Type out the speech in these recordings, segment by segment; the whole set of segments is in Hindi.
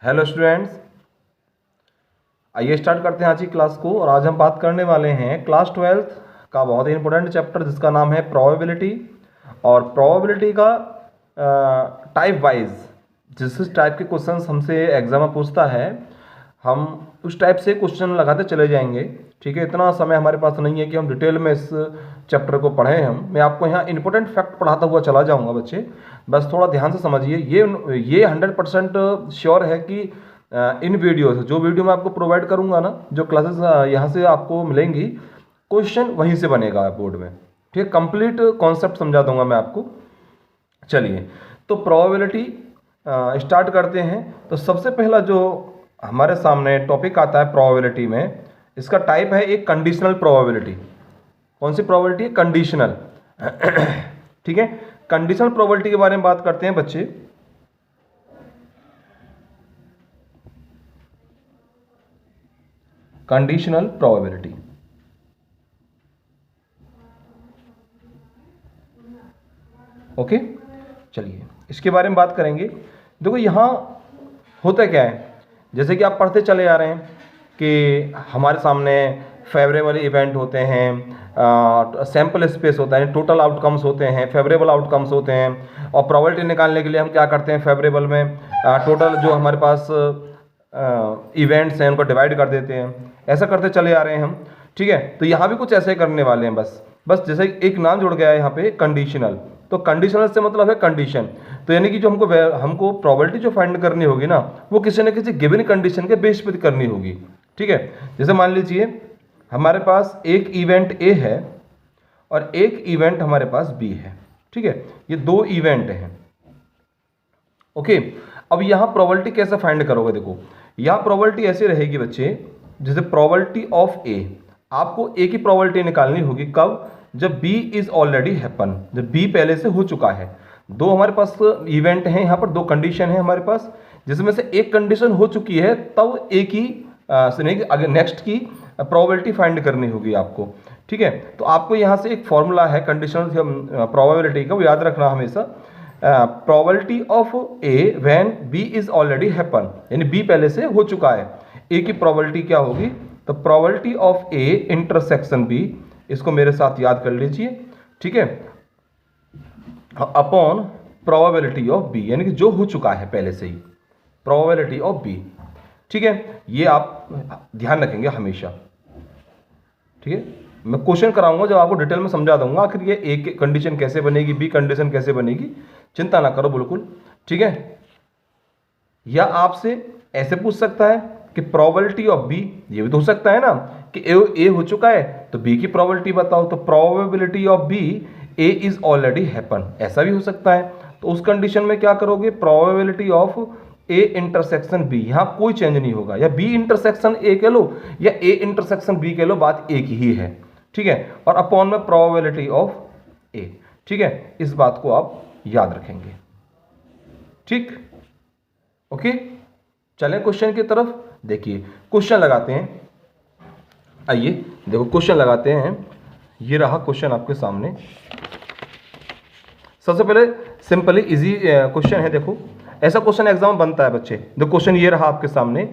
हेलो स्टूडेंट्स, आइए स्टार्ट करते हैं आज की क्लास को। और आज हम बात करने वाले हैं क्लास 12th का बहुत ही इंपॉर्टेंट चैप्टर जिसका नाम है प्रोबेबिलिटी। और प्रोबेबिलिटी का टाइप वाइज जिस टाइप के क्वेश्चंस हमसे एग्जाम में पूछता है हम उस टाइप से क्वेश्चन लगाते चले जाएंगे। ठीक है, इतना समय हमारे पास नहीं है कि हम डिटेल में इस चैप्टर को पढ़ें। मैं आपको यहाँ इंपॉर्टेंट फैक्ट पढ़ाता हुआ चला जाऊँगा बच्चे, बस थोड़ा ध्यान से समझिए। ये 100% श्योर है कि इन वीडियो से जो वीडियो मैं आपको प्रोवाइड करूंगा ना, जो क्लासेस यहाँ से आपको मिलेंगी, क्वेश्चन वहीं से बनेगा बोर्ड में। ठीक है, कंप्लीट कॉन्सेप्ट समझा दूंगा मैं आपको। चलिए तो प्रोबेबिलिटी स्टार्ट करते हैं। तो सबसे पहला जो हमारे सामने टॉपिक आता है प्रोबेबिलिटी में, इसका टाइप है एक कंडीशनल प्रोबेबिलिटी। कौन सी प्रोबेबिलिटी है? कंडीशनल। ठीक है, कंडीशनल प्रोबेबिलिटी के बारे में बात करते हैं बच्चे। Conditional probability, okay. चलिए इसके बारे में बात करेंगे। देखो यहाँ होता क्या है, जैसे कि आप पढ़ते चले आ रहे हैं कि हमारे सामने फेवरेबल इवेंट होते हैं, सैम्पल स्पेस होता है, टोटल आउटकम्स होते हैं, फेवरेबल आउटकम्स होते हैं। और प्रोबेबिलिटी निकालने के लिए हम क्या करते हैं, फेवरेबल में टोटल जो हमारे पास इवेंट्स हैं उनको डिवाइड कर देते हैं। ऐसा करते चले आ रहे हैं हम। ठीक है, तो यहाँ भी कुछ ऐसे करने वाले हैं। बस जैसे एक नाम जुड़ गया है यहाँ पे, कंडीशनल। तो कंडीशनल से मतलब है कंडीशन। तो यानी कि जो हमको प्रोबेबिलिटी जो फाइंड करनी होगी ना, वो किसी न किसी गिवन कंडीशन के बेस पर करनी होगी। ठीक है, जैसे मान लीजिए हमारे पास एक इवेंट ए है और एक इवेंट हमारे पास बी है। ठीक है, ये दो इवेंट हैं। ओके, अब यहाँ प्रोबेबिलिटी कैसे फाइंड करोगे? देखो यहाँ प्रोबेबिलिटी ऐसे रहेगी बच्चे, जैसे प्रोबेबिलिटी ऑफ ए, आपको ए की प्रोबेबिलिटी निकालनी होगी। कब? जब बी इज ऑलरेडी हैपन, जब बी पहले से हो चुका है। दो हमारे पास इवेंट हैं, यहाँ पर दो कंडीशन है हमारे पास, जिसमें से एक कंडीशन हो चुकी है, तब ए की अगर नेक्स्ट की प्रोबेबिलिटी फाइंड करनी होगी आपको। ठीक है, तो आपको यहाँ से एक फॉर्मूला है कंडीशनल प्रोबेबिलिटी का, वो याद रखना हमेशा। Probability of A when B is already happen, यानी बी पहले से हो चुका है। ए की प्रोबेबिलिटी क्या होगी? तो probability of A intersection B, इसको मेरे साथ याद कर लीजिए। ठीक है, अपॉन प्रोबेबिलिटी ऑफ बी, यानी कि जो हो चुका है पहले से ही, प्रोबेबिलिटी ऑफ बी। ठीक है, ये आप ध्यान रखेंगे हमेशा। ठीक है, मैं क्वेश्चन कराऊंगा जब आपको डिटेल में समझा दूंगा आखिर ये ए की कंडीशन कैसे बनेगी, बी कंडीशन कैसे बनेगी, चिंता ना करो बिल्कुल। ठीक है, या आपसे ऐसे पूछ सकता है कि प्रोबेबिलिटी ऑफ बी, ये भी तो हो सकता है ना कि ए हो चुका है तो बी की प्रोबेबिलिटी बताओ। तो probability of B A is already happen, ऐसा भी हो सकता है। तो उस कंडीशन में क्या करोगे? Probability of A intersection B, यहां कोई चेंज नहीं होगा। या बी इंटरसेक्शन ए कह लो या ए इंटरसेक्शन बी कह लो, बात एक ही है। ठीक है, और अपॉन में प्रोबेबिलिटी ऑफ ए। ठीक है, इस बात को आप याद रखेंगे। ठीक, ओके। चलें क्वेश्चन की तरफ। देखिए क्वेश्चन लगाते हैं। आइए देखो क्वेश्चन लगाते हैं। ये रहा क्वेश्चन आपके सामने। सबसे पहले सिंपली इजी क्वेश्चन है। देखो ऐसा क्वेश्चन एग्जाम बनता है बच्चे। देखो क्वेश्चन ये रहा आपके सामने,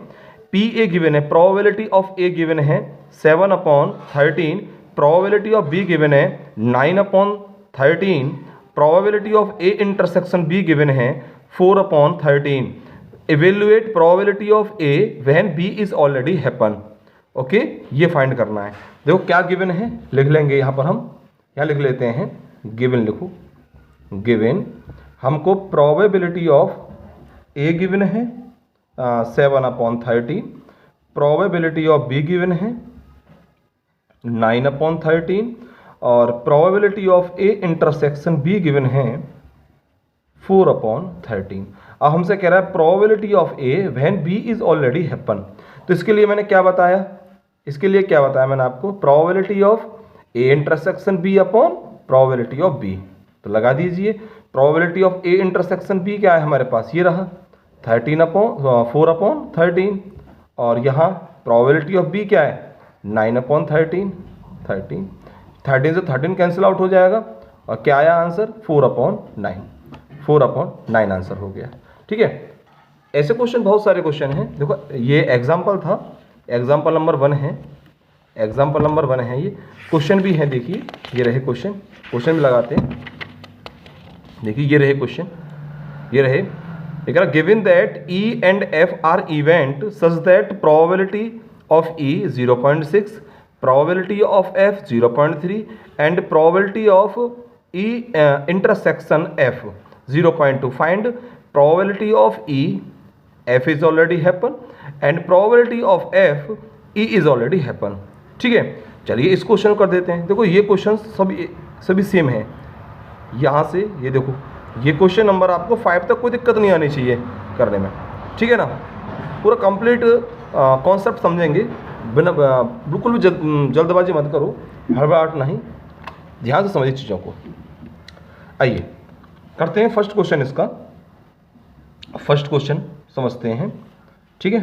पी ए गिवन है, प्रोबेबिलिटी ऑफ ए गिवन है 7/13, प्रोबेबिलिटी ऑफ बी गिवन है 9/13, probability of A intersection B given है 4/13। Evaluate probability of A when B is already happen. Okay, ये फाइंड करना है। देखो क्या गिवन है, लिख लेंगे यहाँ पर। हम यहाँ लिख लेते हैं गिवन। लिखो गिवन, हमको प्रोबेबिलिटी ऑफ ए गिवन है 7/13, प्रोबेबिलिटी ऑफ बी गिवन है 9/13 और probability of A intersection B given है 4/13। अब हमसे कह रहा है probability of A when B is already happen. तो इसके लिए मैंने क्या बताया? मैंने आपको probability of A intersection B upon probability of B. तो लगा दीजिए, probability of A intersection B क्या है हमारे पास? ये रहा 4/13 और यहाँ प्रोबेबिलिटी ऑफ बी क्या है? 9/13। 13 से 13 कैंसिल आउट हो जाएगा और क्या आया आंसर? 4/9 आंसर हो गया। ठीक है, ऐसे क्वेश्चन बहुत सारे क्वेश्चन हैं। देखो ये एग्जाम्पल था, एग्जाम्पल नंबर 1 है, एग्जाम्पल नंबर 1 है। ये क्वेश्चन भी है, देखिए ये रहे क्वेश्चन, क्वेश्चन भी लगाते हैं। देखिए ये रहे क्वेश्चन, ये रहे, एक given that E and F are event such that probability of E 0.6, probability of F 0.3 and probability of E intersection F 0.2. Find probability of E, F is already happen, and probability of F, E is already happen. ठीक है, चलिए इस क्वेश्चन कर देते हैं। देखो ये क्वेश्चन सभी सेम है। यहाँ से ये देखो, ये क्वेश्चन नंबर आपको 5 तक कोई दिक्कत नहीं आनी चाहिए करने में, ठीक है ना। पूरा कंप्लीट कॉन्सेप्ट समझेंगे, बिना बिल्कुल भी जल्दबाजी मत करो, हड़बड़ाहट नहीं, ध्यान से समझिए चीज़ों को। आइए करते हैं फर्स्ट क्वेश्चन। इसका फर्स्ट क्वेश्चन समझते हैं, ठीक है।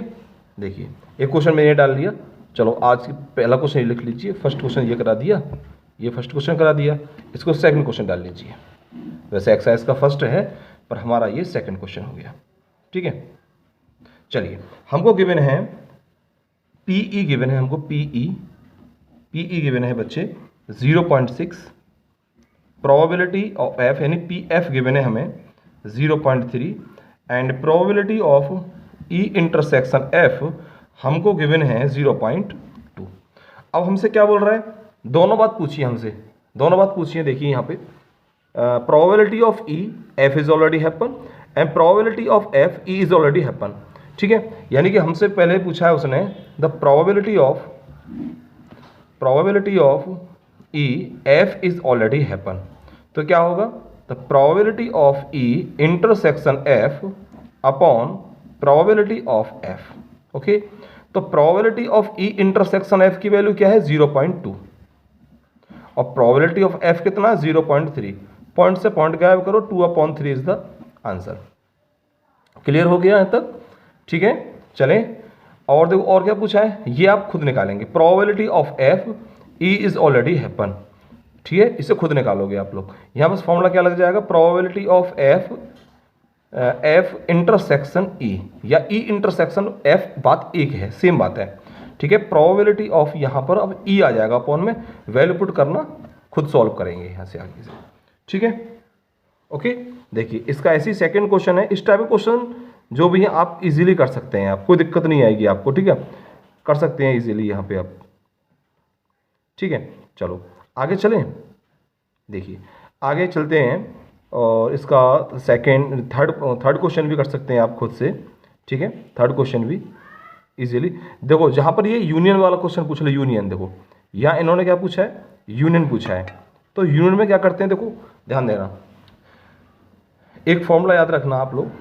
देखिए एक क्वेश्चन मैंने डाल दिया, चलो आज की पहला क्वेश्चन लिख लीजिए। फर्स्ट क्वेश्चन ये करा दिया, ये फर्स्ट क्वेश्चन करा दिया, इसको सेकंड क्वेश्चन डाल लीजिए। वैसे एक्सरसाइज का फर्स्ट है पर हमारा ये सेकंड क्वेश्चन हो गया, ठीक है। चलिए हमको गिवन है पीई, गिवन है हमको पीई गिवन है बच्चे 0.6, प्रोबेबिलिटी ऑफ एफ यानी पी एफ गिवन है हमें 0.3 and probability of E intersection F हमको गिवन है 0.2। अब हमसे क्या बोल रहा है, दोनों बात पूछिए हमसे, दोनों बात पूछिए। देखिए यहाँ पे probability of E, F is already happen, and probability of F, E is already happen, ठीक है। यानी कि हमसे पहले पूछा है उसने the probability of E, F is already happen, तो क्या होगा the probability of E intersection F upon probability of F, okay. तो probability of E intersection F की वैल्यू क्या है 0.2 और प्रोबेबिलिटी ऑफ एफ कितना 0.3। पॉइंट से पॉइंट गायब करो, 2/3 इज द आंसर। क्लियर हो गया यहाँ तक, ठीक है। चलें और देखो और क्या पूछा है, ये आप खुद निकालेंगे। Probability of F, E is already happen, ठीक है, इसे खुद निकालोगे आप लोग। यहाँ बस फॉर्मूला क्या लग जाएगा, probability of F, F intersection E या ई इंटरसेक्शन एफ, बात एक है, सेम बात है, ठीक है। प्रोबेबिलिटी ऑफ यहाँ पर अब ई आ जाएगा अपॉन में, वैल्यू पुट करना, खुद सॉल्व करेंगे यहाँ से आगे से, ठीक है, ओके। देखिए इसका ऐसी सेकंड क्वेश्चन है। इस टाइप का क्वेश्चन जो भी है आप इजीली कर सकते हैं, आप कोई दिक्कत नहीं आएगी आपको, ठीक है, कर सकते हैं इजीली यहाँ पे आप, ठीक है। चलो आगे चलें, देखिए आगे चलते हैं और इसका थर्ड क्वेश्चन भी कर सकते हैं आप खुद से, ठीक है। थर्ड क्वेश्चन भी इजीली, देखो जहाँ पर ये यूनियन वाला क्वेश्चन पूछ ले, यूनियन, देखो यहाँ इन्होंने क्या पूछा है, यूनियन पूछा है। तो यूनियन में क्या करते हैं, देखो ध्यान देना, एक फॉर्मूला याद रखना आप लोग,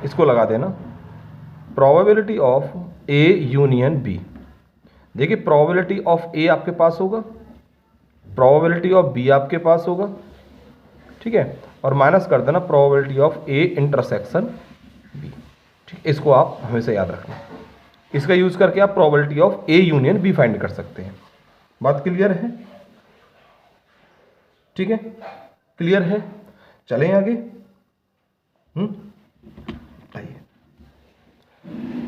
इसको लगा देना, probability of A union B. देखिए प्रोबेबिलिटी ऑफ ए आपके पास होगा, प्रोबेबिलिटी ऑफ बी आपके पास होगा, ठीक है, और माइनस कर देना probability of A intersection B, ठीक, इसको आप हमेशा याद रखना। इसका यूज करके आप probability of A union B find कर सकते हैं। बात क्लियर है, ठीक है, क्लियर है। चलें आगे, आइए।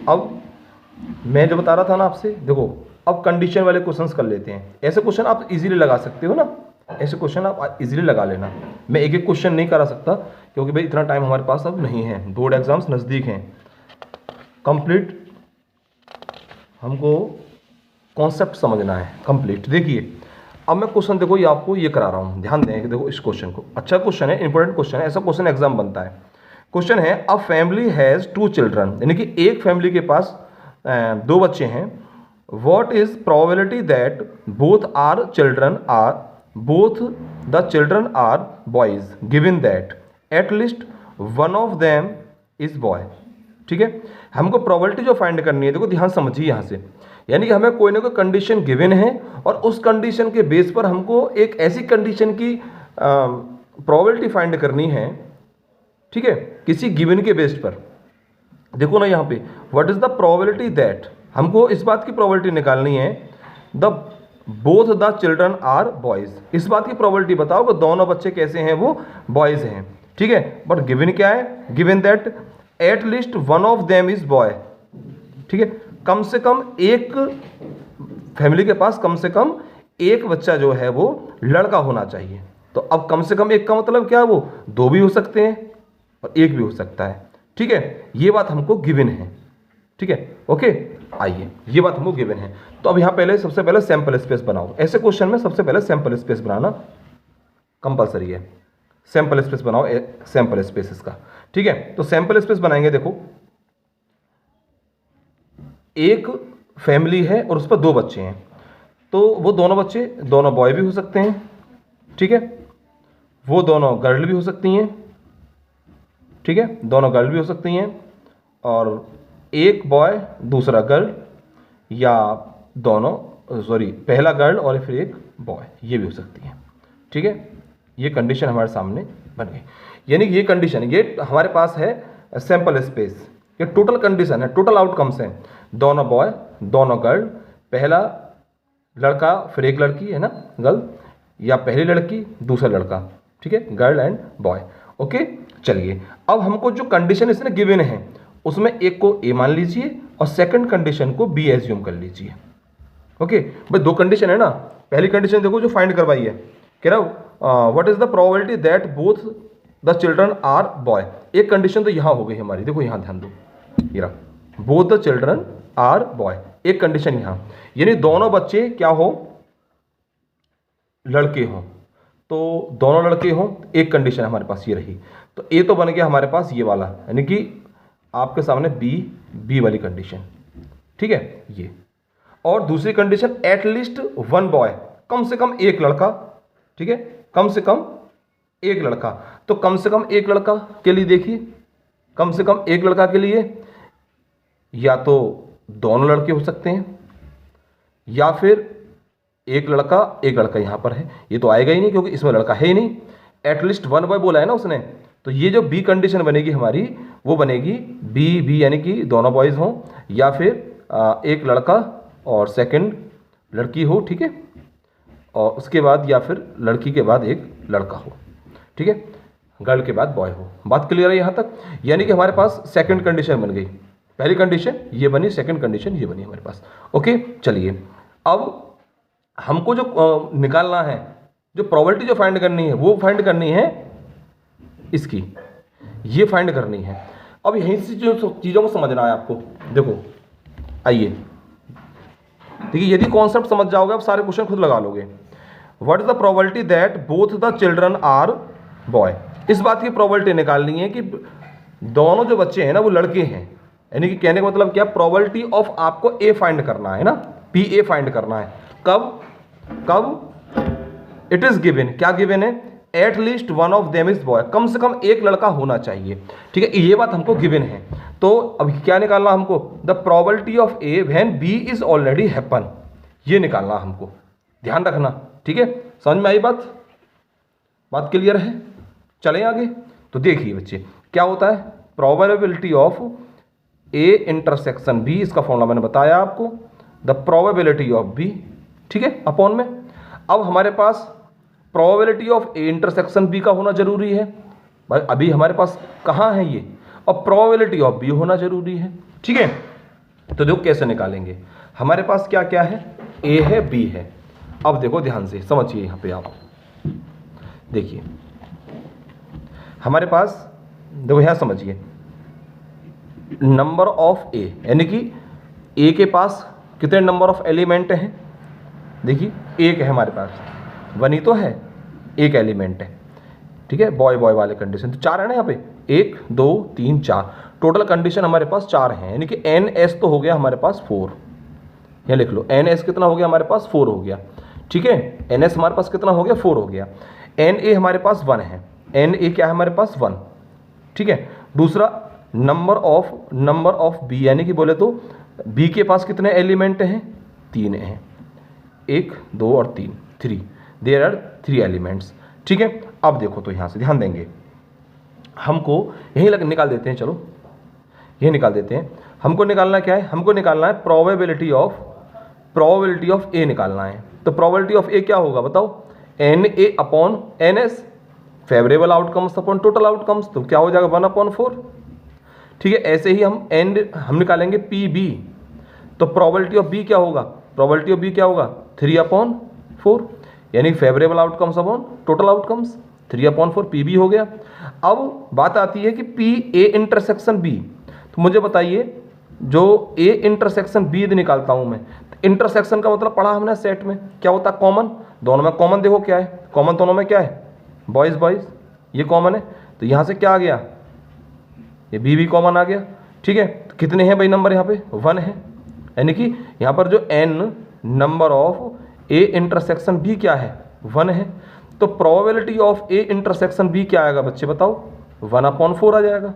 अब मैं जो बता रहा था ना आपसे, देखो अब कंडीशन वाले क्वेश्चंस कर लेते हैं। ऐसे क्वेश्चन आप इजीली लगा सकते हो ना, ऐसे क्वेश्चन आप इजीली लगा लेना। मैं एक एक क्वेश्चन नहीं करा सकता क्योंकि भाई इतना टाइम हमारे पास अब नहीं है, बोर्ड एग्जाम्स नज़दीक हैं। कंप्लीट हमको कॉन्सेप्ट समझना है कंप्लीट। देखिए अब मैं क्वेश्चन देखो ये आपको ये करा रहा हूँ, ध्यान दें कि देखो इस क्वेश्चन को, अच्छा क्वेश्चन है, इंपॉर्टेंट क्वेश्चन है, ऐसा क्वेश्चन एग्जाम बनता है। क्वेश्चन है अ फैमिली हैज़ 2 चिल्ड्रन, यानी कि एक फैमिली के पास 2 बच्चे हैं। What is probability that both the children are boys given that at least one of them is boy, ठीक है। हमको प्रोबेबिलिटी जो फाइंड करनी है, देखो ध्यान समझिए यहाँ से, यानी कि हमें कोई ना कोई कंडीशन गिवन है और उस कंडीशन के बेस पर हमको एक ऐसी कंडीशन की प्रोबेबिलिटी फाइंड करनी है, ठीक है, किसी गिवन के बेस पर। देखो ना यहाँ पे what is the probability that, हमको इस बात की प्रोबेबिलिटी निकालनी है the both the children are boys, इस बात की प्रोबेबिलिटी बताओ कि दोनों बच्चे कैसे हैं, वो बॉयज हैं, ठीक है। बट गिवन क्या है, given that at least one of them is boy, ठीक है, कम से कम एक फैमिली के पास कम से कम एक बच्चा जो है वो लड़का होना चाहिए। तो अब कम से कम एक का मतलब क्या है, वो दो भी हो सकते हैं और एक भी हो सकता है, ठीक है, ये बात हमको गिवन है, ठीक है, ओके। आइए, ये बात हमको गिवन है, तो अब यहाँ पहले सबसे पहले सैंपल स्पेस बनाओ। ऐसे क्वेश्चन में सबसे पहले सैंपल स्पेस बनाना कंपलसरी है। सैंपल स्पेस बनाओ, सैंपल स्पेस इसका, ठीक है। तो सैंपल स्पेस बनाएंगे, देखो एक फैमिली है और उस पर दो बच्चे हैं, तो वो दोनों बच्चे दोनों बॉय भी हो सकते हैं, ठीक है, वो दोनों गर्ल भी हो सकती हैं, ठीक है, दोनों गर्ल भी हो सकती हैं, और एक बॉय दूसरा गर्ल, या दोनों सॉरी पहला गर्ल और फिर एक बॉय, ये भी हो सकती है, ठीक है। ये कंडीशन हमारे सामने बन गई, यानी ये कंडीशन, ये हमारे पास है सैंपल स्पेस, ये टोटल कंडीशन है, टोटल आउटकम्स हैं, दोनों बॉय दोनों गर्ल, पहला लड़का फिर एक लड़की है ना गर्ल, या पहली लड़की दूसरा लड़का, ठीक है, गर्ल एंड बॉय, ओके। चलिए, अब हमको जो कंडीशन इसने गिवन है उसमें एक को ए मान लीजिए और सेकंड कंडीशन को बी एज्यूम कर लीजिए, ओके। भाई दो कंडीशन है ना, पहली कंडीशन देखो जो फाइंड करवाई है, कह रहा what is the probability that both the children are boy. एक कंडीशन तो यहाँ हो गई हमारी, देखो यहाँ ध्यान दो, ये रहा both the children are boy, एक कंडीशन यहाँ, यानी दोनों बच्चे क्या हो, लड़के हों, तो दोनों लड़के हों, एक कंडीशन हमारे पास ये रही। तो ए तो बन गया हमारे पास ये वाला, यानी कि आपके सामने बी वाली कंडीशन, ठीक है, ये। और दूसरी condition at least one boy, कम से कम एक लड़का, ठीक है, कम से कम एक लड़का। तो कम से कम एक लड़का के लिए देखिए, कम से कम एक लड़का के लिए या तो दोनों लड़के हो सकते हैं, या फिर एक लड़का यहाँ पर है, ये तो आएगा ही नहीं क्योंकि इसमें लड़का है ही नहीं। एटलीस्ट वन बॉय बोला है ना उसने, तो ये जो बी कंडीशन बनेगी हमारी, वो बनेगी बी यानी कि दोनों बॉयज़ हों, या फिर एक लड़का और सेकंड लड़की हो, ठीक है, और उसके बाद या फिर लड़की के बाद एक लड़का हो, ठीक है, गर्ल के बाद बॉय हो। बात क्लियर है यहाँ तक? यानी कि हमारे पास सेकंड कंडीशन बन गई, पहली कंडीशन ये बनी, सेकंड कंडीशन ये बनी हमारे पास, ओके। चलिए, अब हमको जो निकालना है, जो प्रोबेबिलिटी जो फाइंड करनी है, वो फाइंड करनी है इसकी, ये फाइंड करनी है। अब यहीं से जो चीज़ों को समझना है आपको, देखो आइए, देखिए यदि कॉन्सेप्ट समझ जाओगे आप सारे क्वेश्चन खुद लगा लोगे। What is the probability that both the children are boy, इस बात की प्रोबेबिलिटी निकालनी है कि दोनों जो बच्चे हैं ना वो लड़के हैं, यानी कि कहने का मतलब क्या, प्रोबेबिलिटी ऑफ आपको ए फाइंड करना है ना, पी ए फाइंड करना है। कब इट इज गिवन, क्या गिवन है, at least one of them is boy, कम से कम एक लड़का होना चाहिए, ठीक है, ये बात हमको गिवन है। तो अब क्या निकालना हमको, the probability of A when B is already happen, ये निकालना हमको, ध्यान रखना, ठीक है। समझ में आई बात क्लियर है? चलें आगे। तो देखिए बच्चे क्या होता है, probability of A intersection B, इसका फॉर्मूला मैंने बताया आपको, द प्रोबेबिलिटी ऑफ बी, ठीक है, अपॉन में। अब हमारे पास probability of A intersection B का होना जरूरी है, भाई अभी हमारे पास कहाँ है ये, और प्रोबेबिलिटी ऑफ बी होना जरूरी है, ठीक है। तो देखो कैसे निकालेंगे, हमारे पास क्या क्या है, ए है बी है। अब देखो ध्यान से समझिए, यहाँ पे आप देखिए हमारे पास, देखो यहाँ समझिए, नंबर ऑफ ए, यानी कि ए के पास कितने नंबर ऑफ एलिमेंट हैं, देखिए एक है हमारे पास, वन ही तो है, एक एलिमेंट है, ठीक है, बॉय बॉय वाले कंडीशन, तो चार है ना यहाँ पे, 1 2 3 4, टोटल कंडीशन हमारे पास 4 हैं, यानी कि एन एस तो हो गया हमारे पास 4, यहाँ लिख लो, एन एस कितना हो गया हमारे पास 4 हो गया, ठीक है, एन एस हमारे पास कितना हो गया 4 हो गया, एन ए हमारे पास 1 है, एन ए क्या है हमारे पास 1, ठीक है। दूसरा नंबर ऑफ बी, यानी कि बोले तो बी के पास कितने एलिमेंट हैं, 3 हैं, 1 2 और 3, 3, देयर आर 3 एलिमेंट्स, ठीक है। अब देखो तो यहाँ से ध्यान देंगे, हमको यहीं निकाल देते हैं, चलो ये निकाल देते हैं। हमको निकालना क्या है, हमको निकालना है प्रोबेबिलिटी ऑफ ए निकालना है। तो प्रोबेबिलिटी ऑफ ए क्या होगा बताओ, n A upon n S, favourable outcomes upon total outcomes, तो क्या हो जाएगा 1/4, ठीक है। ऐसे ही हम निकालेंगे पी बी, तो प्रोबेबिलिटी ऑफ बी क्या होगा, प्रोबेबिलिटी ऑफ बी क्या होगा 3/4, यानी favourable outcomes upon total outcomes 3/4 P B हो गया। अब बात आती है कि पी ए इंटरसेक्शन बी, तो मुझे बताइए जो ए इंटरसेक्शन बी निकालता हूं मैं, इंटरसेक्शन का मतलब पढ़ा हमने सेट में क्या होता है, कॉमन, दोनों में कॉमन देखो क्या है, कॉमन दोनों में क्या है, बॉयज बॉयज, ये कॉमन है, तो यहां से क्या आ गया, ये बी भी कॉमन आ गया। ठीक है, तो कितने हैं भाई नंबर, यहाँ पे 1 है, यानी कि यहाँ पर जो n number of A intersection B क्या है 1 है, तो probability of A intersection B क्या आएगा बच्चे बताओ, 1/4 आ जाएगा।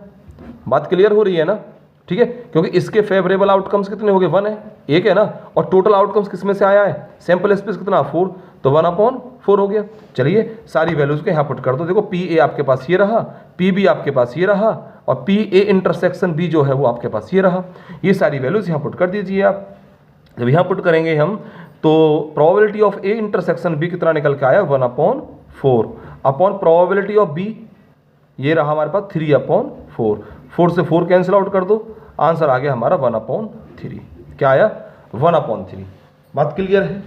बात क्लियर हो रही है ना, ठीक है, क्योंकि इसके फेवरेबल आउटकम्स कितने हो गए 1 है, एक है ना, और टोटल आउटकम्स किस में से आया है, सैंपल स्पेस कितना 4, तो 1/4 हो गया। चलिए सारी वैल्यूज को यहाँ पुट कर दो, देखो पी ए आपके पास ये रहा, पी बी आपके पास ये रहा, और पी ए इंटरसेक्शन बी जो है वो आपके पास ये रहा, ये सारी वैल्यूज यहाँ पुट कर दीजिए आप। जब यहाँ पुट करेंगे हम तो probability of A intersection B कितना निकल के आया 1/4 अपॉन प्रोबेबिलिटी ऑफ बी ये रहा हमारे पास 3/4, 4 से 4 कैंसिल आउट कर दो, आंसर आ गया हमारा 1/3, क्या आया 1/3। बात क्लियर है,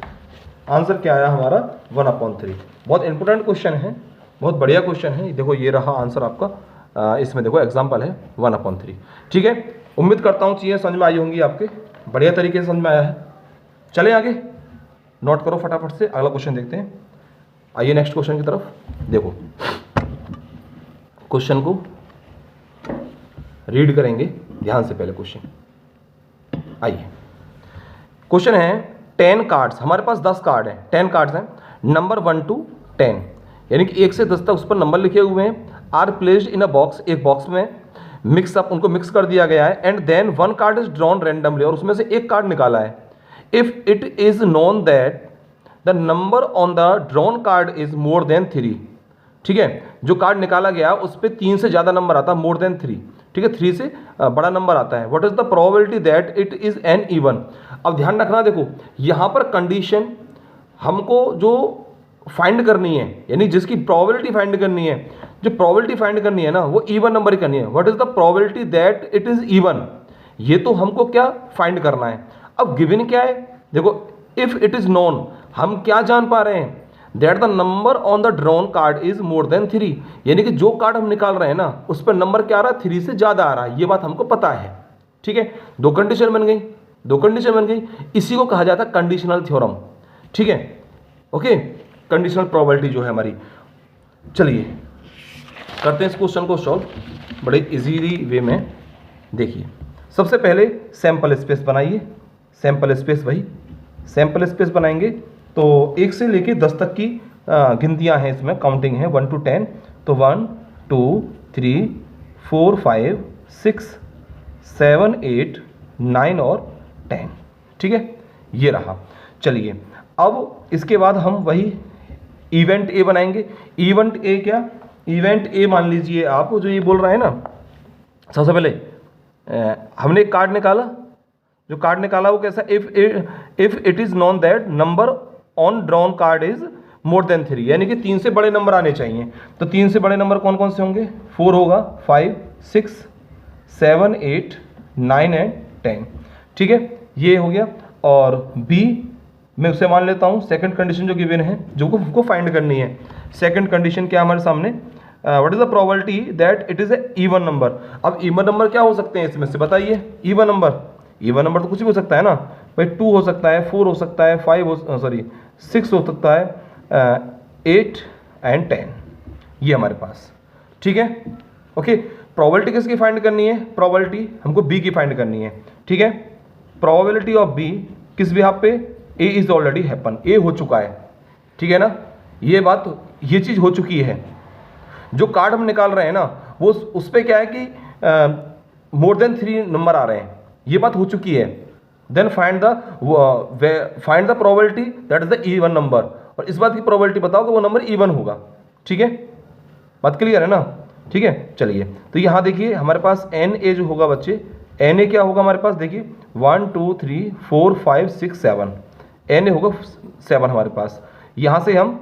आंसर क्या आया हमारा 1/3। बहुत इंपॉर्टेंट क्वेश्चन है, बहुत बढ़िया क्वेश्चन है, देखो ये रहा आंसर आपका, इसमें देखो एग्जाम्पल है 1/3। ठीक है, उम्मीद करता हूँ चीज़ें समझ में आई होंगी आपके, बढ़िया तरीके से समझ में आया है। चलें आगे, नोट करो फटाफट से, अगला क्वेश्चन देखते हैं। आइए नेक्स्ट क्वेश्चन की तरफ, देखो क्वेश्चन को रीड करेंगे ध्यान से, पहले क्वेश्चन आइए। क्वेश्चन है 10 कार्ड्स, हमारे पास 10 कार्ड हैं, 10 कार्ड्स हैं, नंबर 1 to 10 यानी कि 1 से 10 तक उस पर नंबर लिखे हुए हैं, are placed in a box, एक बॉक्स में मिक्सअप, उनको मिक्स कर दिया गया है, and then 1 card is drawn randomly, और उसमें से एक कार्ड निकाला है। If it is known that the number on the drawn card is more than 3, ठीक है, जो कार्ड निकाला गया उस पर 3 से ज़्यादा नंबर आता है, मोर देन 3, ठीक है, 3 से बड़ा नंबर आता है। What is the probability that it is an even. अब ध्यान रखना, देखो यहाँ पर कंडीशन हमको जो फाइंड करनी है, यानी जिसकी प्रोबेबिलिटी फाइंड करनी है, जो प्रोबेबिलिटी फाइंड करनी है ना वो इवन नंबर ही करनी है। What is the probability that it is even, ये तो हमको क्या फाइंड करना है। अब गिवन क्या है, देखो इफ इट इज नोन, हम क्या जान पा रहे हैं, that the number on the drawn card is more than 3, यानी कि जो कार्ड हम निकाल रहे हैं ना उस पर नंबर क्या आ रहा है 3 से ज्यादा आ रहा है, ये बात हमको पता है। ठीक है, दो कंडीशन बन गई, दो कंडीशन बन गई, इसी को कहा जाता है कंडीशनल थ्योरम। ठीक है, ओके, कंडीशनल प्रोबेबिलिटी जो है हमारी। चलिए करते हैं इस क्वेश्चन को सॉल्व बड़े इजीली वे में। देखिए सबसे पहले सैंपल स्पेस बनाइए, सैंपल स्पेस, वही सैंपल स्पेस बनाएंगे तो 1 से लेके 10 तक की गिनतियां हैं, इसमें काउंटिंग है 1 to 10, तो 1 2 3 4 5 6 7 8 9 और 10। ठीक है, ये रहा। चलिए अब इसके बाद हम वही इवेंट ए बनाएंगे। इवेंट ए क्या, इवेंट ए मान लीजिए आप, जो ये बोल रहा है ना, सबसे पहले हमने एक कार्ड निकाला, जो कार्ड निकाला वो कैसा, if it is known that number on drawn card is more than 3, यानी कि 3 से बड़े नंबर आने चाहिए। तो 3 से बड़े नंबर कौन कौन से होंगे, 4 होगा, 5 6 7 8 9 एंड 10। ठीक है, ये हो गया। और बी मैं उसे मान लेता हूँ सेकंड कंडीशन जो गिवन है, जो को हमको फाइंड करनी है। सेकंड कंडीशन क्या हमारे सामने, what is the probability that it is a even number. अब इवन नंबर क्या हो सकते हैं इसमें से बताइए, इवन नंबर, इवन नंबर तो कुछ भी हो सकता है ना भाई, 2 हो सकता है, 4 हो सकता है, 6 हो सकता है, 8 एंड 10, ये हमारे पास। ठीक है, ओके। प्रोबेबिलिटी किसकी फाइंड करनी है, प्रोबेबिलिटी हमको बी की फाइंड करनी है। ठीक है, प्रोबेबिलिटी ऑफ बी किस बिहाफ पे, ए इज ऑलरेडी हैपन, ए हो चुका है। ठीक है ना, ये बात, ये चीज हो चुकी है। जो कार्ड हम निकाल रहे हैं ना वो उस पर क्या है कि मोर देन 3 नंबर आ रहे हैं, ये बात हो चुकी है। Then find the probability that is the even number, और इस बात की प्रोबेबिलिटी बताओ कि वो नंबर इवन होगा। ठीक है, बात क्लियर है ना। ठीक है, चलिए तो यहाँ देखिए हमारे पास एन ए जो होगा बच्चे, एन ए क्या होगा हमारे पास, देखिए 1 2 3 4 5 6 7, एन ए होगा 7 हमारे पास। यहाँ से हम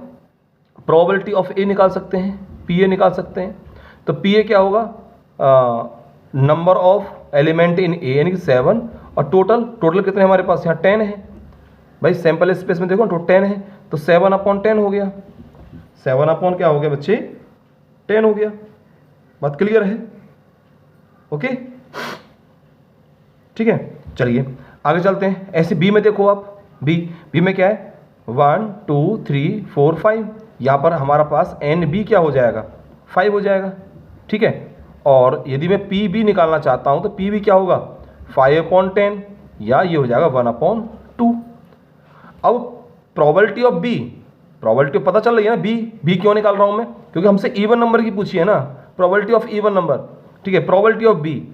प्रोबेबिलिटी ऑफ ए निकाल सकते हैं, पी ए निकाल सकते हैं। तो पी ए क्या होगा, नंबर ऑफ एलिमेंट इन ए यानी कि 7, और टोटल कितने हमारे पास यहाँ 10 है भाई, सैंपल स्पेस में देखो तो 10 है, तो 7/10 हो गया, 7 क्या हो गया बच्चे, 10 हो गया। बात क्लियर है? ओके, ठीक है, चलिए आगे चलते हैं। ऐसे बी में देखो आप, बी में क्या है, 1 2 3 4 5, यहाँ पर हमारा पास एन बी क्या हो जाएगा, 5 हो जाएगा, ठीक है। और यदि मैं पी बी निकालना चाहता हूँ तो पी बी क्या होगा, 5/10, या ये हो जाएगा 1/2। अब प्रोबेबिलिटी ऑफ बी, प्रोबेबिलिटी पता चल रही है ना, बी क्यों निकाल रहा हूँ मैं, क्योंकि हमसे इवन नंबर की पूछी है ना, प्रोबेबिलिटी ऑफ इवन नंबर, ठीक है। Probability of B,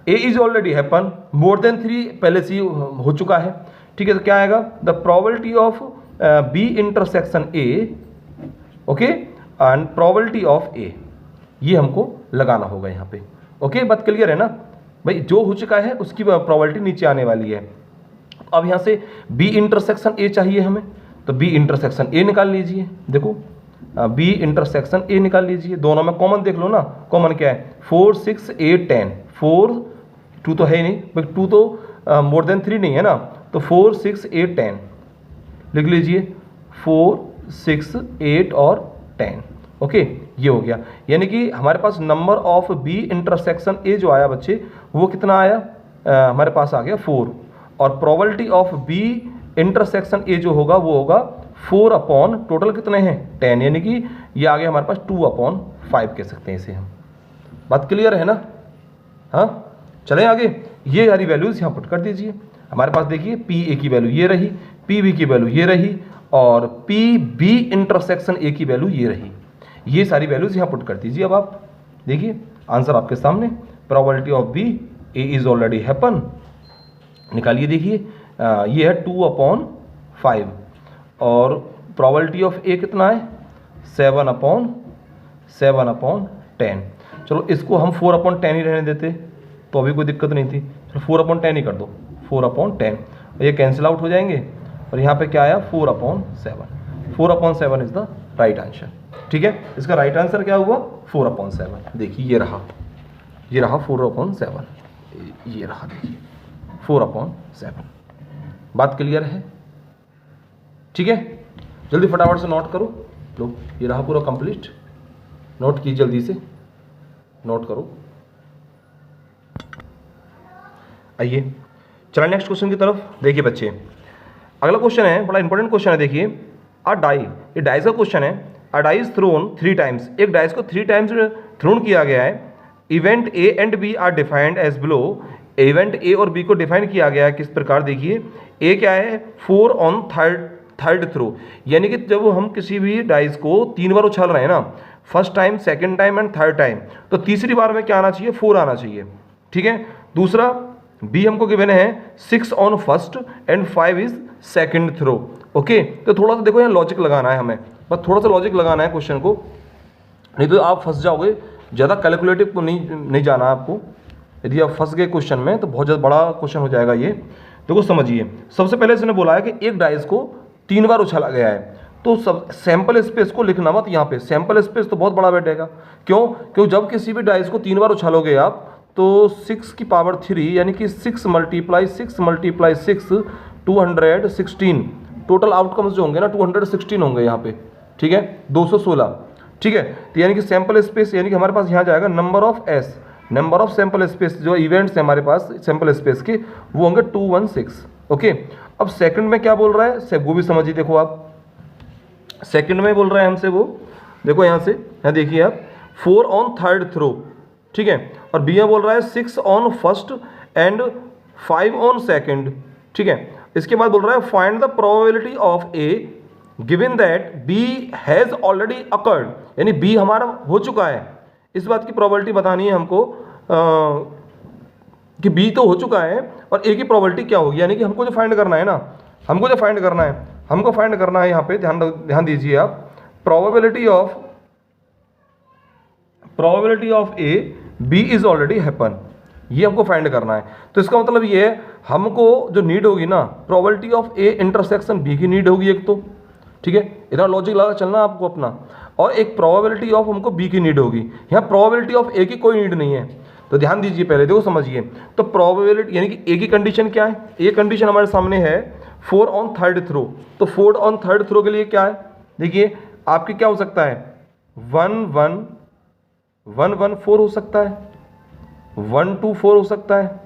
A is already happen, more than 3 पहले से हो चुका है, ठीक है। तो क्या आएगा, the probability of B intersection A, okay, and probability of A, ये हमको लगाना होगा यहाँ पे। ओके, बात क्लियर है ना भाई, जो हो चुका है उसकी प्रोबेबिलिटी नीचे आने वाली है। अब यहाँ से बी इंटरसेक्शन ए चाहिए हमें, तो बी इंटरसेक्शन ए निकाल लीजिए। देखो बी इंटरसेक्शन ए निकाल लीजिए, दोनों में कॉमन देख लो ना, कॉमन क्या है, 4 6 8 10, 4 2 तो है नहीं भाई, 2 तो मोर देन 3 नहीं है ना, तो 4 6 8 10 लिख लीजिए, 4 6 8 और 10, ओके, ये हो गया। यानी कि हमारे पास number of B intersection A जो आया बच्चे, वो कितना आया, हमारे पास आ गया 4, और probability of B intersection A जो होगा वो होगा 4/ टोटल कितने हैं 10, यानी कि ये आ गया हमारे पास 2/5 कह सकते हैं इसे हम। बात क्लियर है ना? हाँ, चलें आगे। ये सारी वैल्यूज यहाँ पुट कर दीजिए। हमारे पास देखिए पी ए की वैल्यू ये रही, पी बी की वैल्यू ये रही, और पी बी इंटरसेक्शन ए की वैल्यू ये रही। ये सारी वैल्यूज यहाँ पुट कर दीजिए। अब आप देखिए आंसर आपके सामने, probability of B, A is already happen, निकालिए। देखिए ये है 2/5, और प्रोबेबिलिटी ऑफ ए कितना है 7/10। चलो इसको हम 4/10 ही रहने देते तो अभी कोई दिक्कत नहीं थी, चलो 4/10 ही कर दो, 4/10, ये कैंसिल आउट हो जाएंगे, और यहाँ पे क्या आया 4/7, 4/7 इज द राइट आंसर, ठीक है। इसका राइट आंसर क्या हुआ 4/7, देखिए ये रहा 4/7, ये रहा देखिए 4/7। बात क्लियर है? ठीक है, जल्दी फटाफट से नोट करो लो, ये रहा पूरा कंप्लीट, नोट की जल्दी से, नोट करो। आइए चला नेक्स्ट क्वेश्चन की तरफ। देखिए बच्चे, अगला क्वेश्चन है, बड़ा इंपॉर्टेंट क्वेश्चन है। देखिए अ डाई, ये डाइस का क्वेश्चन है। अ डाइस थ्रोन 3 टाइम्स, एक डाइस को 3 टाइम्स थ्रोन किया गया है। Event A and B are defined as below, event A और बी को डिफाइन किया गया है किस प्रकार, देखिए ए क्या है 4 ऑन थर्ड थ्रो, यानी कि जब हम किसी भी डाइस को 3 बार उछाल रहे हैं ना, first time, second time and third time, तो तीसरी बार में क्या आना चाहिए 4 आना चाहिए, ठीक है। दूसरा बी हमको गिवन है 6 on first and 5 is second throw, okay. तो थोड़ा सा देखो यहाँ लॉजिक लगाना है हमें, बस थोड़ा सा लॉजिक लगाना है क्वेश्चन को, नहीं तो आप फंस जाओगे, ज़्यादा कैलकुलेटिव तो नहीं जाना आपको। यदि आप फंस गए क्वेश्चन में तो बहुत ज़्यादा बड़ा क्वेश्चन हो जाएगा ये। देखो समझिए, सबसे पहले इसने बोला है कि एक डाइस को 3 बार उछाला गया है, तो सब सैंपल स्पेस को लिखना मत यहाँ पे, सैंपल स्पेस तो बहुत बड़ा बैठेगा। क्यों जब किसी भी डाइस को 3 बार उछालोगे आप, तो 6 की पावर 3 यानी कि 6 × 6 216, टोटल आउटकम्स जो होंगे ना 216 होंगे यहाँ पे, ठीक है, 216, ठीक है। तो यानी कि सैंपल स्पेस, यानी कि हमारे पास यहाँ जाएगा number of S, number of sample space, जो इवेंट्स हैं हमारे पास सैंपल स्पेस के, वो होंगे 216, ओके। अब सेकंड में क्या बोल रहा है, वो भी समझिए। देखो आप सेकंड में बोल रहा है हमसे वो, देखो यहाँ से, यहाँ देखिए आप 4 ऑन थर्ड थ्रो, ठीक है, और बी में बोल रहा है 6 on first and 5 on second, ठीक है। इसके बाद बोल रहा है find the probability of A given that B has already occurred, यानी बी हमारा हो चुका है, इस बात की प्रोबेबिलिटी बतानी है हमको कि बी तो हो चुका है और ए की प्रोबेबिलिटी क्या होगी, यानी कि हमको जो फाइंड करना है ना, हमको फाइंड करना है यहाँ पे ध्यान दीजिए आप, probability of A B is already happen, ये हमको फाइंड करना है। तो इसका मतलब ये है, हमको जो नीड होगी ना, probability of A intersection B की नीड होगी एक तो, ठीक है, इतना लॉजिक लगा चलना आपको अपना, और एक प्रोबेबिलिटी ऑफ हमको बी की नीड होगी। यहाँ प्रोबेबिलिटी ऑफ ए की कोई नीड नहीं है, तो ध्यान दीजिए पहले, देखो समझिए। तो प्रोबेबिलिटी यानी कि ए की कंडीशन क्या है, ए कंडीशन हमारे सामने है 4 ऑन थर्ड थ्रो। तो 4 ऑन थर्ड थ्रो के लिए क्या है, देखिए आपकी क्या हो सकता है, 1 1 1 1 4 हो सकता है, 1 2 4 हो सकता है,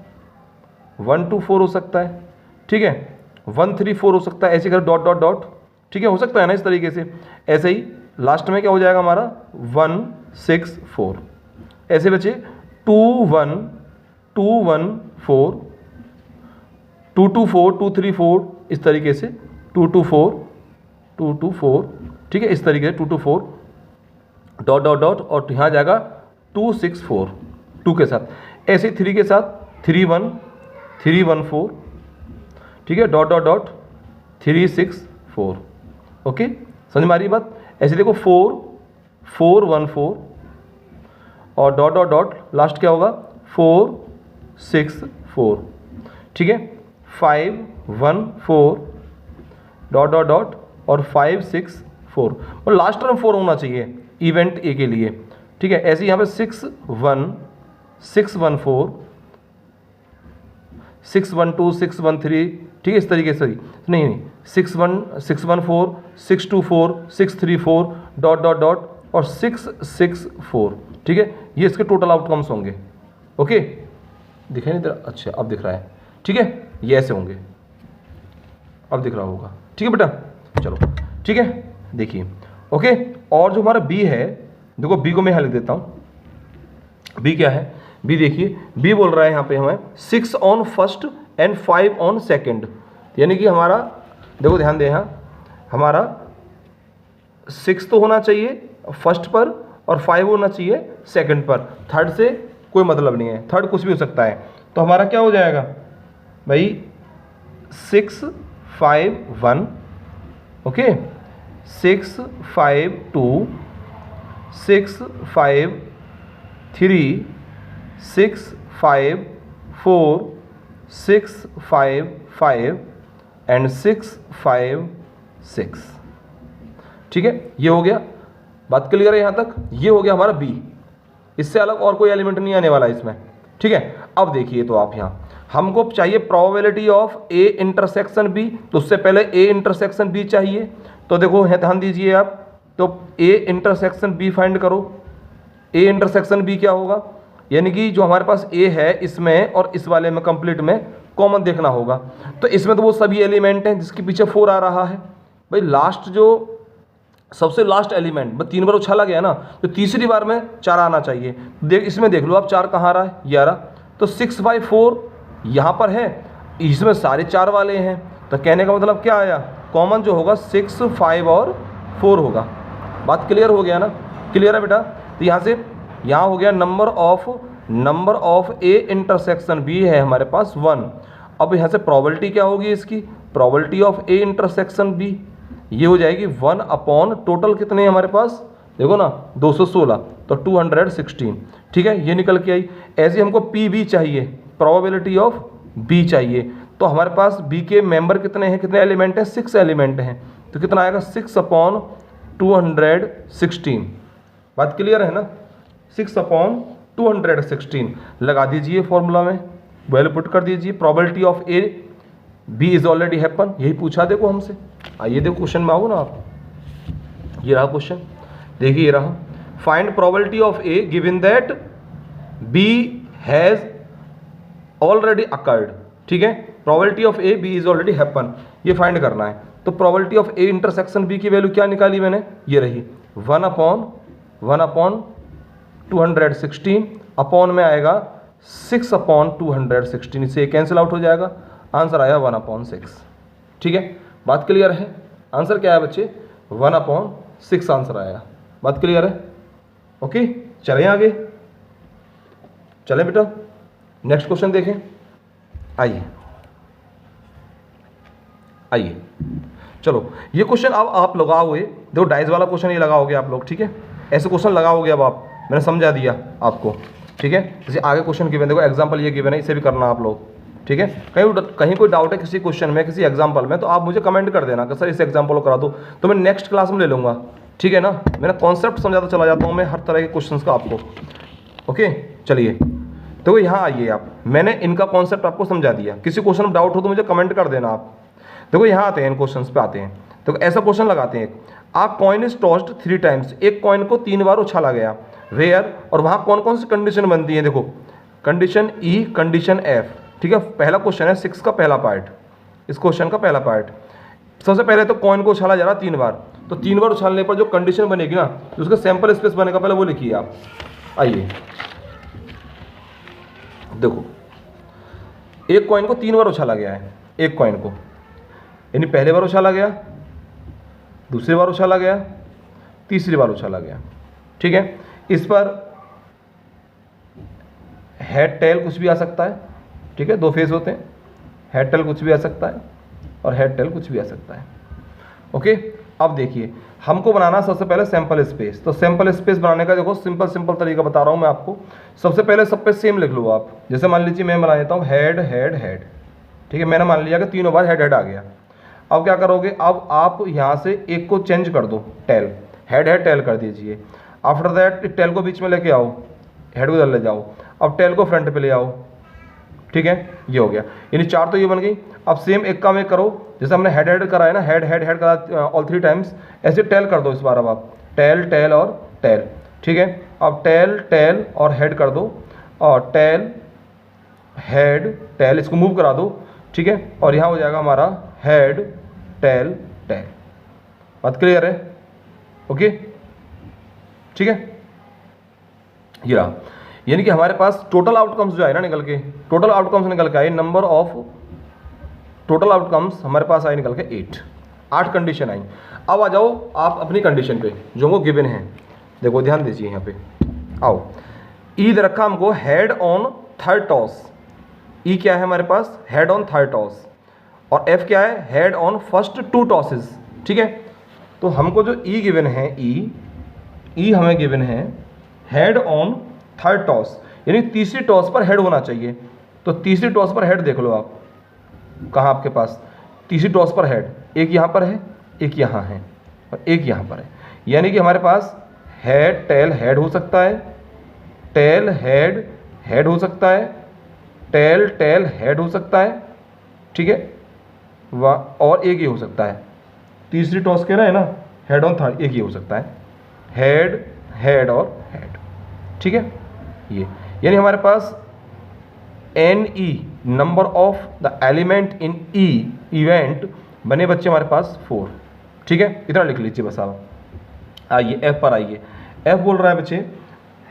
1 2 4 हो सकता है, ठीक है, 1 3 4 हो सकता है, ऐसे कर डॉट डॉट डॉट, ठीक है, हो सकता है ना इस तरीके से। ऐसे ही लास्ट में क्या हो जाएगा हमारा 1 6 4, ऐसे बचे 2 1 2 1 4 2 2 4 2 3 4, इस तरीके से 2 2 4 2 2 4, ठीक है, इस तरीके से 2 2 4 डॉट डॉट डॉट, और यहाँ जाएगा 2 6 4 2 के साथ, ऐसे 3 के साथ 3 1 3 1 4, ठीक है, डॉट डॉट डॉट 3 6 4। ओके, समझ में आ रही बात। ऐसे देखो 4 4 1 4 और डॉट डॉट डॉट लास्ट क्या होगा 4 6 4, ठीक है, 5 1 4 डॉट डॉट डॉट और 5 6 4, और लास्ट टर्म 4 होना चाहिए इवेंट ए के लिए, ठीक है। ऐसे यहाँ पे 6 1 6 1 4 6 1 2 6 1 3, ठीक है, इस तरीके से नहीं 6 1 4 6 2 4 6 3 4 डॉट डॉट डॉट और 6 6 4, ठीक है, ये इसके टोटल आउटकम्स होंगे। ओके, दिखाई नहीं तेरा, अच्छा अब दिख रहा है, ठीक है, ये ऐसे होंगे, अब दिख रहा होगा, ठीक है बेटा, चलो ठीक है, देखिए। ओके, और जो हमारा बी है, देखो बी को मैं यहाँ लिख देता हूँ। बी क्या है, बी देखिए, बी बोल रहा है यहाँ पे हमें 6 on first and 5 on second, यानी कि हमारा देखो ध्यान दें, यहाँ हमारा 6 तो होना चाहिए फर्स्ट पर और 5 होना चाहिए सेकंड पर, थर्ड से कोई मतलब नहीं है, थर्ड कुछ भी हो सकता है। तो हमारा क्या हो जाएगा भाई 6 5 1, ओके, 6 5 2 6 5 3 6 5 4 6 5 5 एंड 6 5 6, ठीक है, ये हो गया, बात क्लियर है यहाँ तक। ये हो गया हमारा बी, इससे अलग और कोई एलिमेंट नहीं आने वाला इसमें, ठीक है। अब देखिए, तो आप यहाँ हमको चाहिए probability of A intersection B, तो उससे पहले ए इंटरसेक्शन बी चाहिए। तो देखो ध्यान दीजिए आप, तो ए इंटरसेक्शन बी फाइंड करो। ए इंटरसेक्शन बी क्या होगा, यानी कि जो हमारे पास ए है इसमें और इस वाले में कंप्लीट में कॉमन देखना होगा। तो इसमें तो वो सभी एलिमेंट हैं जिसके पीछे 4 आ रहा है भाई, लास्ट जो सबसे लास्ट एलिमेंट बस 3 बार उछाला गया ना, तो तीसरी बार में 4 आना चाहिए। इसमें देख लो आप 4 कहाँ आ रहा है, ये आ रहा, तो 6 बाई 4 यहाँ पर है, इसमें सारे 4 वाले हैं, तो कहने का मतलब क्या आया, कॉमन जो होगा 6 5 और 4 होगा। बात क्लियर हो गया ना, क्लियर है बेटा। तो यहाँ से यहाँ हो गया number of A intersection B है हमारे पास 1। अब यहाँ से प्रोबेबिलिटी क्या होगी इसकी, probability of A intersection B, ये हो जाएगी 1 अपॉन टोटल कितने हमारे पास, देखो ना 216, तो 216, ठीक है, ये निकल के आई। ऐसे हमको पी बी चाहिए, प्रोबेबिलिटी ऑफ बी चाहिए, तो हमारे पास बी के मेंबर कितने हैं, कितने एलिमेंट हैं, 6 एलिमेंट हैं, तो कितना आएगा 6 अपॉन 216। बात क्लियर है ना, 6 अपॉन 216 लगा दीजिए फॉर्मूला में, वैल्यू पुट कर दीजिए। Probability of A B is already happen, यही पूछा देखो हमसे। आइए देखो क्वेश्चन में आओ ना आप, ये रहा क्वेश्चन, देखिए ये रहा, find probability of A given that B has already occurred, ठीक है, probability of A B is already happen, ये फाइंड करना है। तो probability of A intersection B की वैल्यू क्या निकाली मैंने, ये रही 1 अपॉन 216, अपॉन में आएगा 6 अपॉन 216, इससे कैंसिल आउट हो जाएगा, आंसर आया 1 अपॉन 6, ठीक है। बात क्लियर है, आंसर क्या है बच्चे 1 अपॉन 6 आंसर आया। बात क्लियर है, ओके, चलें आगे, चलें बेटा, नेक्स्ट क्वेश्चन देखें। आइए चलो, ये क्वेश्चन अब आप लगाओगे, देखो डाइस वाला क्वेश्चन ये लगाओगे आप लोग, ठीक है, ऐसे क्वेश्चन लगाओगे अब आप, मैंने समझा दिया आपको, ठीक है। जैसे आगे क्वेश्चन गिवन, देखो एग्जांपल ये गिवन है, इसे भी करना आप लोग, ठीक है। कहीं कोई डाउट है किसी क्वेश्चन में, किसी एग्जांपल में, तो आप मुझे कमेंट कर देना कि सर इस एग्जांपल को करा दो, तो मैं नेक्स्ट क्लास में ले लूँगा, ठीक है ना। मैंने कॉन्सेप्ट समझाता चला जाता हूँ मैं हर तरह के क्वेश्चंस का आपको, ओके। चलिए, तो यहाँ आइए आप, मैंने इनका कॉन्सेप्ट आपको समझा दिया। किसी क्वेश्चन में डाउट हो तो मुझे कमेंट कर देना आप। देखो यहाँ आते हैं, इन क्वेश्चंस पे आते हैं। तो ऐसा क्वेश्चन लगाते हैं, आ कॉइन इज टॉस्ड 3 टाइम्स, एक कॉइन को 3 बार उछाला गया, वेयर, और वहाँ कौन कौन सी कंडीशन बनती है। देखो कंडीशन ई, कंडीशन एफ, ठीक है। पहला क्वेश्चन है 6 का पहला पार्ट, इस क्वेश्चन का पहला पार्ट। सबसे पहले तो कॉइन को उछाला जा रहा 3 बार, तो 3 बार उछालने पर जो कंडीशन बनेगी ना, तो उसका सैंपल स्पेस बनेगा, पहले वो लिखिए आप। आइए देखो, एक कॉइन को 3 बार उछाला गया है, एक कॉइन को, यानी पहले बार उछाला गया, दूसरी बार उछाला गया, तीसरी बार उछाला गया, ठीक है। इस पर हेड टेल कुछ भी आ सकता है, ठीक है, 2 फेस होते हैं, हेड टेल कुछ भी आ सकता है और हेड टेल कुछ भी आ सकता है, ओके। अब देखिए हमको बनाना सबसे पहले सैंपल स्पेस। तो सैंपल स्पेस बनाने का देखो सिंपल तरीका बता रहा हूँ मैं आपको। सबसे पहले सब पे सेम लिख लो आप। जैसे मान लीजिए मैं बना देता हूँ हेड हेड हेड, ठीक है, मैंने मान लिया कि 3 बार हेड हेड आ गया। अब क्या करोगे, अब आप यहाँ से एक को चेंज कर दो, टेल, हेड हेड टेल कर दीजिए। आफ्टर दैट टेल को बीच में लेके आओ, हेड को इधर ले जाओ, अब टेल को फ्रंट पे ले आओ, ठीक है, ये हो गया। यानी 4 तो ये बन गई। अब सेम एक काम एक करो, जैसे हमने हेड हेड करा है ना, हेड हेड हेड करा ऑल 3 टाइम्स, ऐसे टेल कर दो इस बार। अब आप टेल टेल और टेल, ठीक है। अब टेल टेल और हेड कर दो, और टेल हेड टेल, इसको मूव करा दो, ठीक है, और यहाँ हो जाएगा हमारा हेड टेल टेल। बात क्लियर है, ओके, ठीक है। ये रहा, यानी कि हमारे पास टोटल आउटकम्स जो है ना निकल के, टोटल आउटकम्स निकल के आए, नंबर ऑफ टोटल आउटकम्स हमारे पास आए निकल के 8 कंडीशन आई। अब आ जाओ आप अपनी कंडीशन पे जो वो गिवन है। देखो ध्यान दीजिए यहाँ पे, आओ। ई दे रखा हमको हेड ऑन थर्ड टॉस, ई क्या है हमारे पास, हेड ऑन थर्ड टॉस, और एफ क्या है, हेड ऑन फर्स्ट 2 टॉसेस, ठीक है। तो हमको जो ई गिवन है, ई हमें गिवन है हेड ऑन थर्ड टॉस, यानी तीसरी टॉस पर हेड होना चाहिए। तो तीसरी टॉस पर हेड देख लो आप, कहाँ आपके पास तीसरी टॉस पर हेड, एक यहाँ पर है, एक यहाँ है, और एक यहाँ पर है। यानी कि हमारे पास हेड टेल हेड हो सकता है, टेल हेड हेड हो सकता है, टेल टेल हेड हो सकता है, ठीक है, और एक ही हो सकता है। तीसरी टॉस कह रहा है ना, हेड ऑन थर्ड, एक ही हो सकता है, हेड हेड और हेड, ठीक है। ये यानी हमारे पास n E, number of the element in E event बने बच्चे हमारे पास 4, ठीक है। इतना लिख लीजिए बस आप। आइए एफ पर आइए। एफ बोल रहा है बच्चे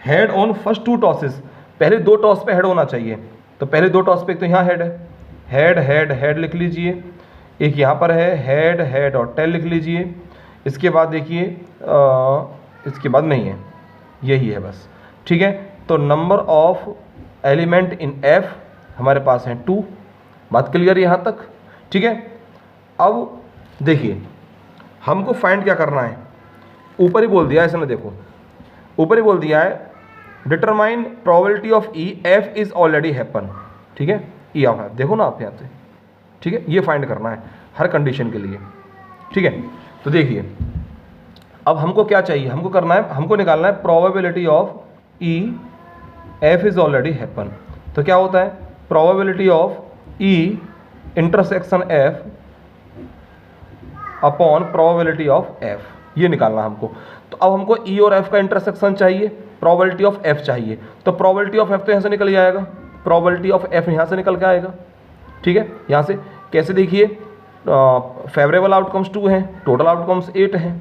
हेड ऑन फर्स्ट 2 टॉसेस, पहले 2 टॉस पे हेड होना चाहिए। तो पहले 2 टॉस पे एक तो यहाँ हेड है, हेड हेड हेड लिख लीजिए, एक यहाँ पर है हेड हेड और टेल लिख लीजिए। इसके बाद देखिए इसके बाद नहीं है, यही है बस, ठीक है। तो number of element in F हमारे पास हैं 2। बात क्लियर यहाँ तक, ठीक है। अब देखिए हमको फाइंड क्या करना है, ऊपर ही बोल दिया है इसने, देखो ऊपर ही बोल दिया है determine probability of E F is already happen, ठीक है। ई ऑफ एफ देखो ना आप यहाँ से, ठीक है, ये फाइंड करना है हर कंडीशन के लिए, ठीक है। तो देखिए अब हमको क्या चाहिए, हमको करना है, हमको निकालना है probability of E F is already happen. तो क्या होता है, probability of E intersection F upon probability of F, ये निकालना हमको। तो अब हमको ई और एफ का इंटरसेक्शन चाहिए, प्रोबेबिलिटी ऑफ एफ चाहिए। तो प्रोबेबिलिटी ऑफ एफ तो यहाँ से निकल जाएगा, प्रोबेबिलिटी ऑफ एफ यहाँ से निकल के आएगा, ठीक है। यहाँ से कैसे देखिए, फेवरेबल आउटकम्स 2 हैं, टोटल आउटकम्स 8 हैं,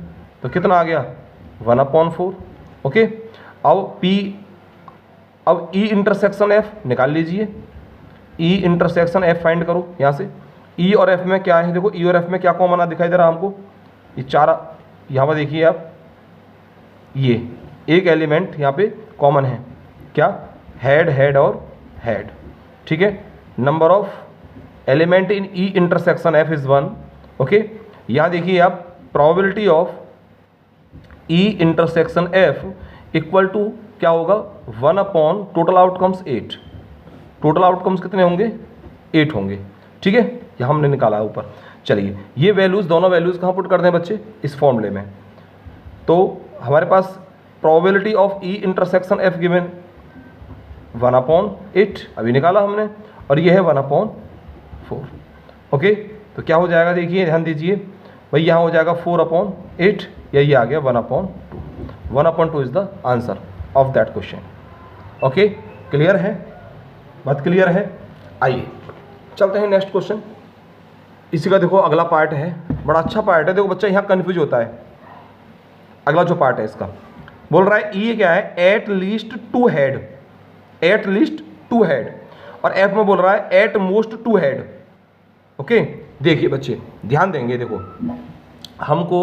तो कितना आ गया 1/4, ओके। अब ई इंटरसेक्शन एफ निकाल लीजिए, ई इंटरसेक्शन एफ फाइंड करो यहाँ से। ई और एफ में क्या है, देखो ई और एफ में क्या कॉमन दिखाई दे रहा है हमको, ये 4, यहाँ पर देखिए आप, ये एक एलिमेंट यहाँ पे कॉमन है, क्या, हेड हेड और हेड, ठीक है। Number of element in E intersection F is 1, okay. यहाँ देखिए आप probability of E intersection F equal to क्या होगा 1/, टोटल आउटकम्स 8, टोटल आउटकम्स कितने होंगे 8 होंगे, ठीक है। यह हमने निकाला है ऊपर। चलिए ये वैल्यूज़, दोनों वैल्यूज़ कहाँ पुट कर दें बच्चे, इस फॉर्मूले में। तो हमारे पास probability of E intersection F given 1/8 अभी निकाला हमने, और ये है 1/4। ओके, तो क्या हो जाएगा, देखिए ध्यान दीजिए भाई, यहाँ हो जाएगा 4/8 या ये आ गया 1/2। 1/2 is the answer of that question. Okay, clear है, बात क्लियर है। आइए चलते हैं नेक्स्ट क्वेश्चन। इसी का देखो अगला पार्ट है, बड़ा अच्छा पार्ट है। देखो बच्चा यहाँ कंफ्यूज होता है। अगला जो पार्ट है इसका बोल रहा है ये क्या है, at least 2 head, at least 2 head, और एफ में बोल रहा है एट मोस्ट 2 हेड। ओके, देखिए बच्चे ध्यान देंगे, देखो हमको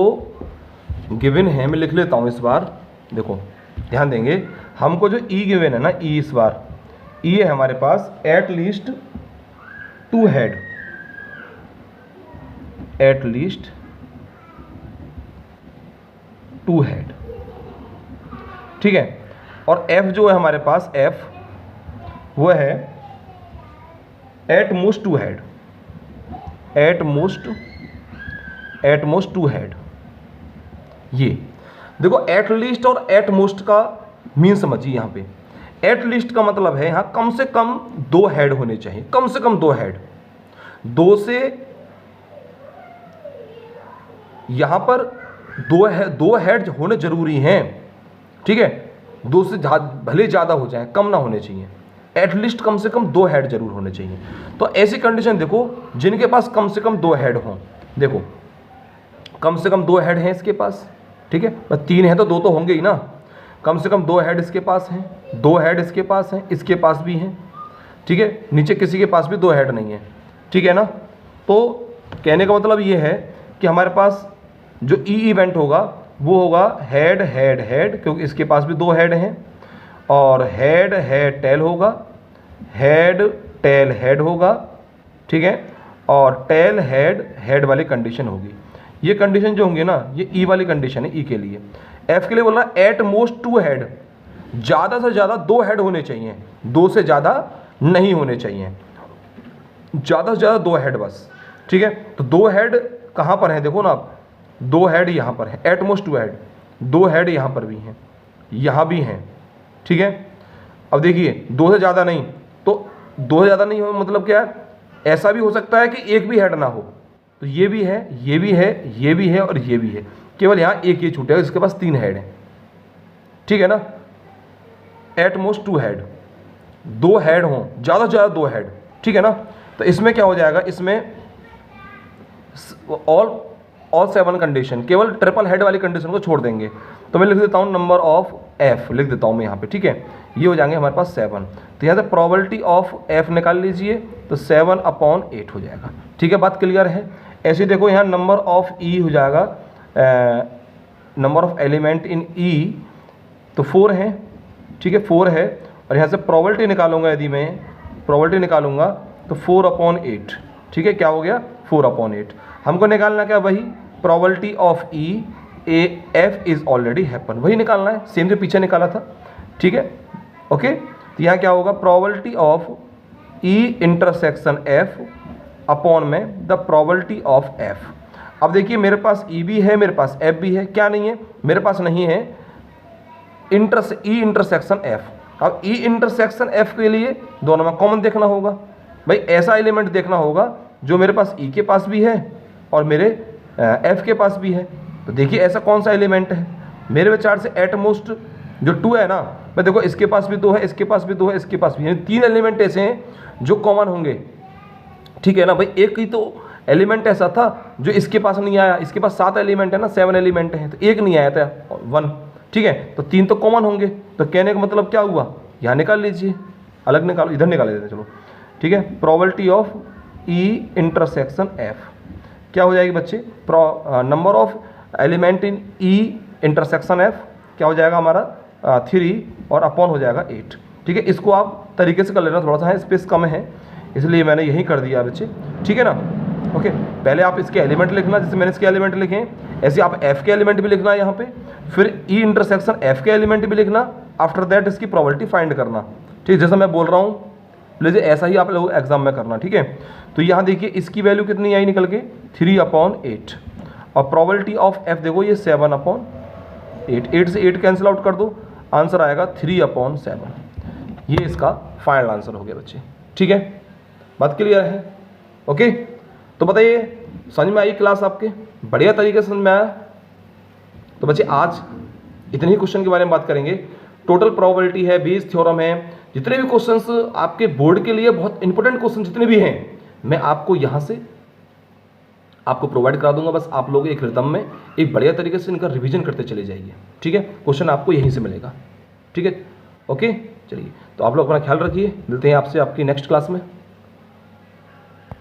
गिवन है, मैं लिख लेता हूँ इस बार, देखो ध्यान देंगे, हमको जो ई गिवन है ना, ई इस बार ई है हमारे पास at least 2 head, at least 2 head, ठीक है। और एफ जो है हमारे पास, एफ वो है at most 2 head, at most 2 head. ये देखो एट लीस्ट और एट मोस्ट का मीन समझिए। यहाँ पे एट लीस्ट का मतलब है यहाँ कम से कम 2 हेड होने चाहिए, कम से कम 2 हेड, 2 से यहाँ पर 2 हेड होने जरूरी हैं, ठीक है। 2 से भले ज़्यादा हो जाए, कम ना होने चाहिए, एटलीस्ट कम से कम 2 हेड जरूर होने चाहिए। तो ऐसी कंडीशन देखो जिनके पास कम से कम 2 हेड हों, देखो कम से कम 2 हेड हैं इसके पास, ठीक है, बस 3 है तो 2 तो होंगे ही ना, कम से कम 2 हेड इसके पास हैं, 2 हेड इसके पास हैं, इसके पास भी हैं, ठीक है, नीचे किसी के पास भी 2 हेड नहीं है, ठीक है ना। तो कहने का मतलब ये है कि हमारे पास जो ई इवेंट होगा वो होगा हेड हेड हेड, क्योंकि इसके पास भी 2 हेड हैं, और हेड हेड टेल होगा, हेड टेल हेड होगा, ठीक है, और टेल हेड हेड वाली कंडीशन होगी। ये कंडीशन जो होंगे ना, ये ई वाली कंडीशन है ई के लिए। एफ के लिए बोल रहा है एट मोस्ट 2 हेड, ज़्यादा से ज़्यादा 2 हेड होने चाहिए, 2 से ज़्यादा नहीं होने चाहिए, ज़्यादा से ज़्यादा 2 हेड बस, ठीक है। तो 2 हेड कहाँ पर है, देखो ना आप, 2 हेड यहाँ पर है, एट मोस्ट 2 हेड, 2 हेड यहाँ पर भी हैं, यहाँ भी हैं, ठीक है। अब देखिए 2 से ज़्यादा नहीं, तो 2 से ज़्यादा नहीं हो मतलब क्या है, ऐसा भी हो सकता है कि एक भी हेड ना हो, तो ये भी है, ये भी है, ये भी है और ये भी है, केवल यहाँ एक ये छूटेगा, इसके पास 3 हेड हैं, ठीक है ना। एट मोस्ट 2 हेड, 2 हेड हों, ज़्यादा से ज़्यादा 2 हेड, ठीक है ना। तो इसमें क्या हो जाएगा, इसमें ऑल 7 कंडीशन, केवल ट्रिपल हेड वाली कंडीशन को छोड़ देंगे। तो मैं लिख देता हूँ नंबर ऑफ एफ, लिख देता हूँ मैं यहाँ पे, ठीक है। ये हो जाएंगे हमारे पास 7, तो यहाँ से प्रोबेबिलिटी ऑफ एफ निकाल लीजिए, तो 7/8 हो जाएगा, ठीक है, बात क्लियर है। ऐसे देखो यहाँ नंबर ऑफ ई हो जाएगा, नंबर ऑफ एलिमेंट इन ई, तो 4 है, ठीक है, 4 है, और यहाँ से प्रोबेबिलिटी निकालूंगा, यदि मैं प्रोबेबिलिटी निकालूंगा तो 4/8, ठीक है, क्या हो गया 4/8। हमको निकालना क्या, वही probability of E A F is already happen, वही निकालना है, सेम जो पीछे निकाला था, ठीक है। ओके, तो यहाँ क्या होगा, probability of E intersection F upon में द प्रोबेबिलिटी ऑफ एफ। अब देखिए मेरे पास ई भी है, मेरे पास एफ भी है, क्या नहीं है, मेरे पास नहीं है ई इंटरसेक्शन एफ। अब ई इंटरसेक्शन एफ के लिए दोनों में कॉमन देखना होगा, भाई ऐसा एलिमेंट देखना होगा जो मेरे पास ई के पास भी है और मेरे एफ के पास भी है। तो देखिए ऐसा कौन सा एलिमेंट है, मेरे विचार से एट मोस्ट जो 2 है ना, मैं देखो इसके पास भी 2 है, इसके पास भी 2 है, इसके पास भी है, 3 एलिमेंट ऐसे हैं जो कॉमन होंगे, ठीक है ना। भाई एक ही तो एलिमेंट ऐसा था जो इसके पास नहीं आया, इसके पास 7 एलिमेंट है ना, 7 एलिमेंट हैं, तो एक नहीं आया था 1, ठीक है, तो 3 तो कॉमन होंगे। तो कहने का मतलब क्या हुआ, यहाँ निकाल लीजिए, अलग निकालो, इधर निकाल लेते हैं, चलो ठीक है। Probability of E intersection F क्या हो जाएगी बच्चे, number of element in E intersection F क्या हो जाएगा हमारा 3 और अपॉन हो जाएगा 8, ठीक है। इसको आप तरीके से कर लेना, थोड़ा सा है स्पेस कम है इसलिए मैंने यही कर दिया बच्चे, ठीक है ना। ओके, पहले आप इसके एलिमेंट लिखना, जैसे मैंने इसके एलिमेंट लिखे हैं ऐसे आप एफ के एलिमेंट भी लिखना है यहाँ पे, फिर ई इंटरसेक्शन एफ के एलिमेंट भी लिखना, आफ्टर दैट इसकी प्रोबेबिलिटी फाइंड करना, ठीक है। जैसा मैं बोल रहा हूँ प्लीज़ ऐसा ही आप लोग एग्जाम में करना, ठीक है। तो यहाँ देखिए इसकी वैल्यू कितनी आई निकल के 3/8, और प्रोबेबिलिटी ऑफ एफ देखो ये 7/8, 8 से 8 कैंसिल आउट कर दो, आंसर आएगा 3/7। ये इसका फाइनल आंसर हो गया बच्चे। ठीक है, बात क्लियर है? ओके, तो बताइए समझ में आई क्लास आपके? बढ़िया तरीके से समझ में आया? तो बच्चे आज इतने ही क्वेश्चन के बारे में बात करेंगे। टोटल प्रोबेबिलिटी है, बेस थ्योरम है, जितने भी क्वेश्चंस आपके बोर्ड के लिए बहुत इंपॉर्टेंट क्वेश्चन जितने भी हैं मैं आपको यहां से आपको प्रोवाइड करा दूंगा। बस आप लोग एक रिदम में एक बढ़िया तरीके से इनका रिवीजन करते चले जाइए। ठीक है, क्वेश्चन आपको यहीं से मिलेगा। ठीक है, ओके, चलिए तो आप लोग अपना ख्याल रखिए, मिलते हैं आपसे आपकी नेक्स्ट क्लास में।